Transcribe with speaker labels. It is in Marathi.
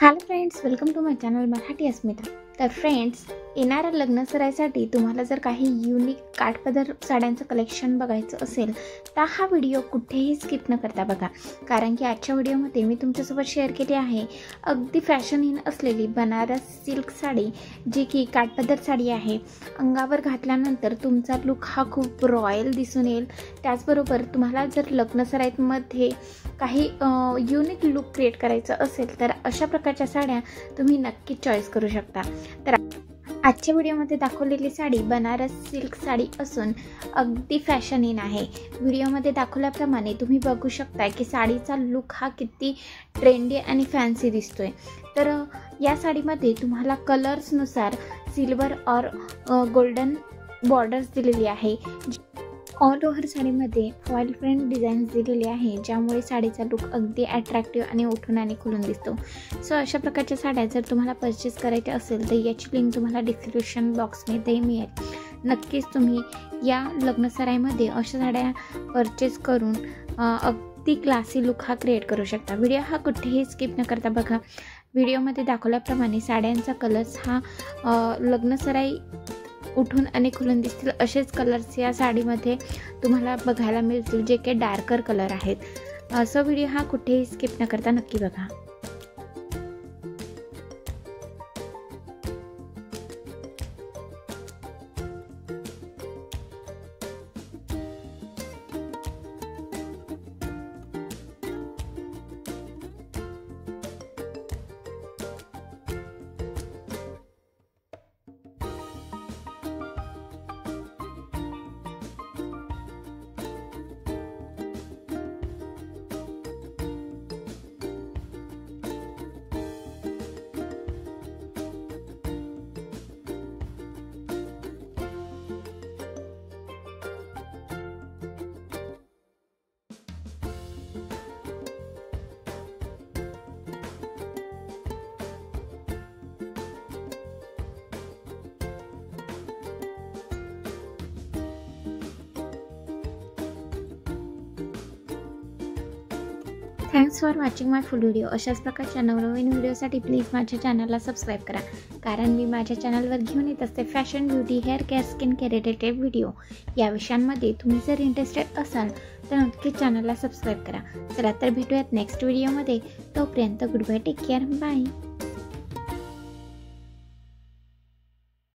Speaker 1: Hello friends, welcome to my channel Marathi Asmita. तर फ्रेंड्स, येणाऱ्या लग्न सराईसाठी तुम्हाला जर काही युनिक काठपदर साड्यांचं कलेक्शन बघायचं असेल तर हा व्हिडिओ कुठेही स्किप न करता बघा, कारण की आजच्या व्हिडिओमध्ये मी तुमच्यासोबत शेअर केली आहे अगदी फॅशन इन असलेली बनारस सिल्क साडी, जी की काठपदर साडी आहे। अंगावर घातल्यानंतर तुमचा लुक हा खूप रॉयल दिसून येईल। त्याचबरोबर तुम्हाला जर लग्न सराईमध्ये काही युनिक लुक क्रिएट करायचं असेल तर अशा प्रकारच्या साड्या तुम्ही नक्की चॉईस करू शकता। तर आजच्या व्हिडिओमध्ये दाखवलेली साडी बनारस सिल्क साडी असून अगदी फॅशन इन आहे। व्हिडिओमध्ये दाखवल्याप्रमाणे तुम्ही बघू शकता की साडीचा लुक हा किती ट्रेंडी आणि फॅन्सी दिसतोय। तर या साडीमध्ये तुम्हाला कलर्सनुसार सिल्वर और गोल्डन बॉर्डर्स दिलेली आहे। ऑल ओव्हर साडीमध्ये फॉइल प्रिंट डिझाईन्स दिलेली आहे, ज्यामुळे साडीचा लुक अगदी अट्रॅक्टिव्ह आणि उठून आणि खुलून दिसतो। सो अशा प्रकारच्या साड्या जर तुम्हाला परचेस करायच्या असेल तर याची लिंक तुम्हाला डिस्क्रिप्शन बॉक्समध्ये मिळेल। नक्कीच तुम्ही या लग्न सराईमध्ये अशा साड्या परचेस करून अगदी क्लासी लुक हा क्रिएट करू शकता। व्हिडिओ हा कुठेही स्किप न करता बघा। व्हिडिओमध्ये दाखवल्याप्रमाणे साड्यांचा कलर्स हा लग्न सराई उठून आणि खुलून दिसतील असेच कलर्स या साडीमध्ये तुम्हाला बघायला मिळतील, जे की डार्कर कलर आहेत। सो व्हिडिओ हा कुठेही स्किप न करता नक्की बघा। Thanks for watching my full video. अशाच प्रकारच्या नवनवीन व्हिडिओसाठी प्लीज माझ्या चॅनलला सबस्क्राईब करा, कारण मी माझ्या चॅनलवर घेऊन येत असते fashion, beauty, hair care, skin care related video. या विषयांमध्ये तुम्ही जर इंटरेस्टेड असाल तर नक्कीच चॅनलला सबस्क्राईब करा। चला तर भेटूयात नेक्स्ट व्हिडिओमध्ये। तोपर्यंत good bye, take care, bye.